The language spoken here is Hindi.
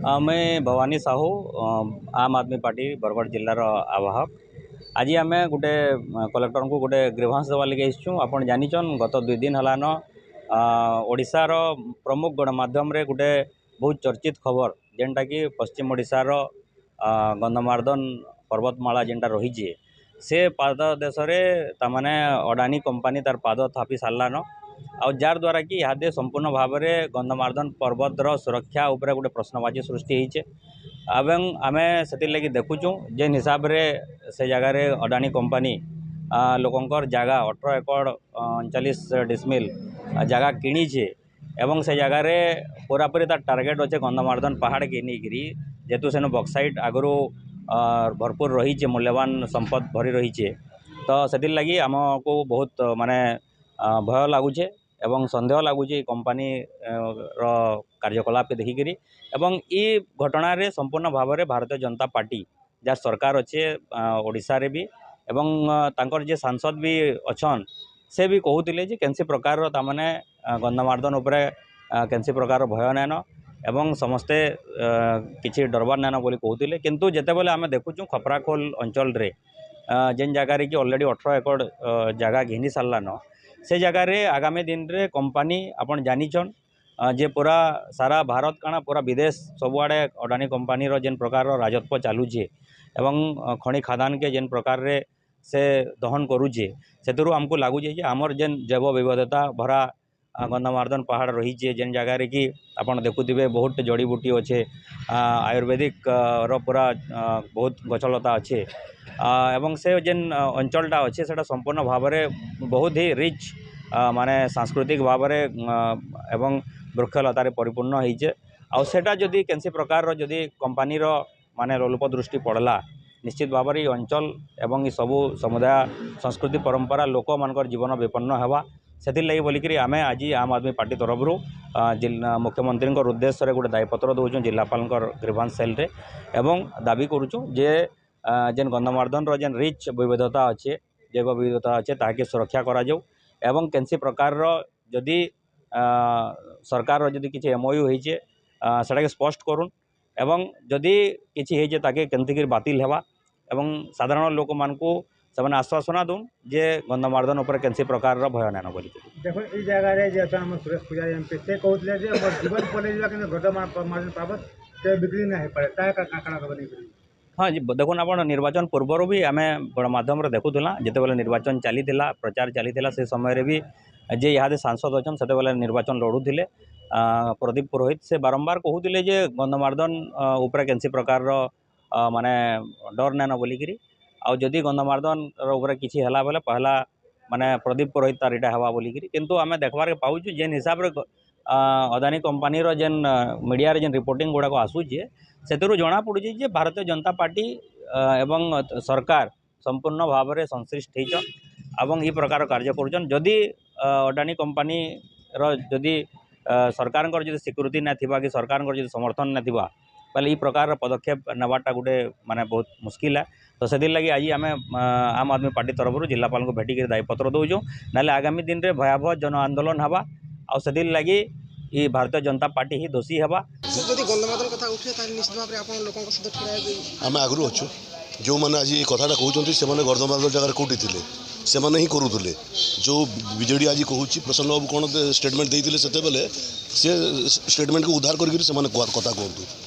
मैं भवानी साहू आम आदमी पार्टी बरगढ़ जिलार आवाहक। आज आम गोटे कलेक्टर को गोटे ग्रीभांस देवा लगे आसचुँ। आप जानिछन गत 2 दिन हलान ओडिशार प्रमुख गणमाध्यम रे गोटे बहुत चर्चित खबर जेनटा कि पश्चिम ओडिशार गंधमार्दन पर्वतमाला जेनटा रही से पाद देश ताने अडानी कंपनी तार पाद थापी सारान आ जार द्वारा कि इहादे संपूर्ण भाव में गंधमार्दन पर्वतर सुरक्षा उपरे गोटे प्रश्नवाची सृष्टि होइछे। एवं आम से लगी देखुचु जेन हिसाब रे से जगार अडानी कंपनी लोकंकर जगह 18 एकड़ 39 डिसमिल जगह किणीचे एवं से जगार पूरापूरी तार टार्गेट अच्छे गंधमार्दन पहाड़ के नहीं जेहेतु सेन बक्साइट आगु भरपूर रही मूल्यवान संपद भरी रही तो से लगी आमको बहुत माने भय लगुचे एवं संदेह लगुचे कंपनी कार्यकलाप देखिकी एवं ये घटना रे संपूर्ण भाव में भारतीय जनता पार्टी जार सरकार अच्छे ओडिशा रे भी एवं तांकर जे सांसद भी अच्छन से भी कहते जे कैंसी प्रकार तामाने गंधमार्दन उपरे कैंसी प्रकार भय नैन एवं समस्ते किसी डरबार नैन बोली कहते किंतु जेते बेले आम देखुचु खपराखोल अंचल रे जेन जगार कि ऑलरेडी 18 एकड़ जगह घिनी सारान से जगार आगामी दिन रे कंपनी आपन जानिछन जे पूरा सारा भारत काना पूरा विदेश सबुआड़े अडानी कंपनी जेन प्रकार राजत्व चलुचे एवं खनि खादान के जेन प्रकार रे से दहन करुचे से आमको लगुचे आमर जेन जैव विविधता भरा गंधमार्दन पहाड़ रही जेन जगार कि आपन देखुथिबे बहुत जड़ीबूटी अच्छे आयुर्वेदिक पूरा बहुत गछलता अच्छे एवं से जेन अंचलटा अच्छे से संपूर्ण भाव में बहुत ही रिच माने सांस्कृतिक भाव में एवं वृक्षलतार परिपूर्ण होइचे आउटा जदि कैंसी प्रकार जदि कंपनी माने लोप दृष्टि पड़ला निश्चित भाव में अंचल एवं ये सबू समुदाय संस्कृति परंपरा लोक मानकर जीवन विपन्न होगा से लगी बोलिकी आम आज आम आदमी पार्टी तरफ मुख्यमंत्री उद्देश्य गोटे दायपत्र दौचु जिलापाल ग्रीभांस सेल रे एवं दाबी करुचु जे जेन गंधमार्दन जेन रिच विविधता अच्छे जैव विविधता अच्छे ताकि सुरक्षा करा जाऊ एवं कैंसी प्रकार जदि सरकार जदि किसी एमओयू होइचे सेटा स्पष्ट करूँ एवं जदि किसी होइचे ताके केमती बातिल हेबा एवं साधारण लोक मानकू से आश्वासना दून जे गंधमार्दन उपर कैंसी प्रकार भय नान बोली देखो ई जगह रे जे हम सुरेश पूजारी एमपी से कहउतले जे हमर जीवन पलेला कि गंधमार्दन पाबत से बिक्री ना हे पड़े ता का काकड़ा को बनी। हाँ जी देखुन आप निर्वाचन पूर्वर भी आम गणमाध्यम देखुला जिते बेले निर्वाचन चली प्रचार चली से समय भी जे यहाँ सांसद अच्छा से बेले निर्वाचन लड़ुले प्रदीप पुरोहित से बारंबार कहते जे गंधमार्दन उपरे कैंसी प्रकार माने डर नान बोलिकी आदि गंधमार्दन उपरे किसी है बेले पहला माने प्रदीप पुरोहित तार इटा हवा बोलिकी किंतु आम देखबार पाऊँ जेन हिसाब रे अदानी कंपनी जेन मीडिया रे जेन रिपोर्टिंग गुड़ाक आसूचे से जना पड़ी जे भारतीय जनता पार्टी एवं सरकार संपूर्ण भाव में संश्लिष्ट होती ये प्रकार कार्य करुचन जदि अडानी कंपनी जदि सरकार जदि स्वीकृति ना थिबा कि सरकार जदि समर्थन ना थिबा पहले ये प्रकार पदक्षेप नवाटा गोटे माने बहुत मुश्किल है तो से लगी आज आम आम आदमी पार्टी तरफ जिलापाल को भेटिक दायपत्र दौचु ना आगामी दिन में भयावह जन आंदोलन हवा आ से लगी ये भारतीय जनता पार्टी ही दोषी हवा आम आगु अच्छु जो मैंने आज ये कथाटा कहते से गंधमार्दन जगह कौटी थे से ही करुले जो बीजेडी आज कहूँ प्रसन्न बाबू कौन स्टेटमेंट देते से स्टेटमेंट को उद्धार करके कथा कहतु।